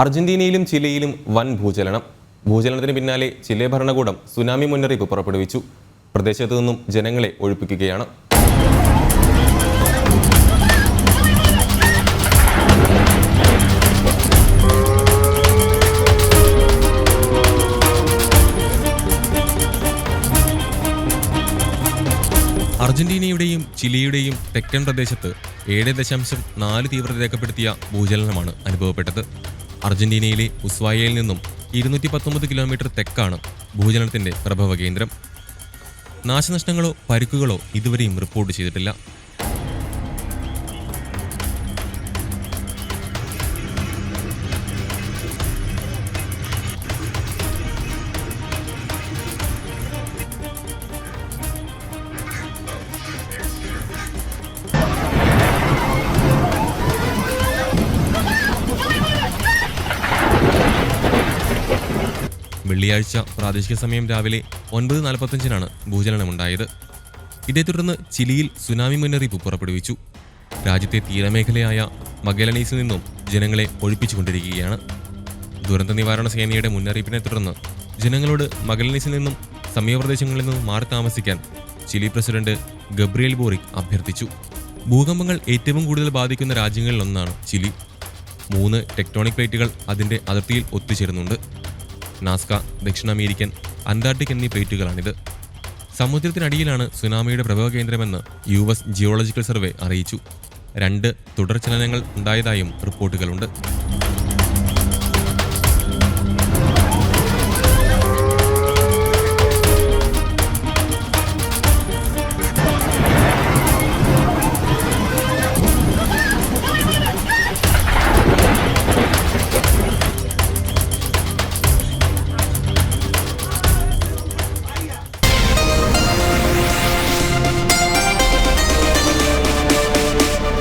അർജന്റീനയിലും ചിലിയിലും വൻ ഭൂചലനം. ഭൂചലനത്തിന് പിന്നാലെ ചിലെ ഭരണകൂടം സുനാമി മുന്നറിയിപ്പ് പുറപ്പെടുവിച്ചു. പ്രദേശത്തു നിന്നും ജനങ്ങളെ ഒഴിപ്പിക്കുകയാണ്. അർജന്റീനയുടെയും ചിലിയുടെയും തെക്കൻ പ്രദേശത്ത് 7.4 തീവ്രത രേഖപ്പെടുത്തിയ ഭൂചലനമാണ് അനുഭവപ്പെട്ടത്. അർജന്റീനയിലെ ഉസ്വായയിൽ നിന്നും 219 കിലോമീറ്റർ തെക്കാണ് ഭൂചലനത്തിന്റെ പ്രഭവ കേന്ദ്രം. നാശനഷ്ടങ്ങളോ പരിക്കുകളോ ഇതുവരെയും റിപ്പോർട്ട് ചെയ്തിട്ടില്ല. വെള്ളിയാഴ്ച പ്രാദേശിക സമയം രാവിലെ 9:45 ഭൂചലനമുണ്ടായത്. ഇതേ തുടർന്ന് ചിലിയിൽ സുനാമി മുന്നറിയിപ്പ് പുറപ്പെടുവിച്ചു. രാജ്യത്തെ തീരമേഖലയായ മഗലനീസിൽ നിന്നും ജനങ്ങളെ ഒഴിപ്പിച്ചുകൊണ്ടിരിക്കുകയാണ്. ദുരന്ത നിവാരണ സേനയുടെ മുന്നറിയിപ്പിനെ തുടർന്ന് ജനങ്ങളോട് മഗലനീസിൽ നിന്നും സമീപപ്രദേശങ്ങളിൽ നിന്നും മാറി താമസിക്കാൻ ചിലി പ്രസിഡന്റ് ഗബ്രിയേൽ ബോറിക് അഭ്യർത്ഥിച്ചു. ഭൂകമ്പങ്ങൾ ഏറ്റവും കൂടുതൽ ബാധിക്കുന്ന രാജ്യങ്ങളിലൊന്നാണ് ചിലി. 3 ടെക്ടോണിക് പ്ലേറ്റുകൾ അതിന്റെ അതിർത്തിയിൽ ഒത്തുചേരുന്നുണ്ട്. നാസ്ക, ദക്ഷിണ അമേരിക്കൻ, അന്റാർട്ടിക് എന്നീ പ്ലേറ്റുകളാണിത്. സമുദ്രത്തിനടിയിലാണ് സുനാമിയുടെ പ്രഭവ കേന്ദ്രമെന്ന് US ജിയോളജിക്കൽ സർവേ അറിയിച്ചു. 2 തുടർചലനങ്ങൾ ഉണ്ടായതായും റിപ്പോർട്ടുകളുണ്ട്.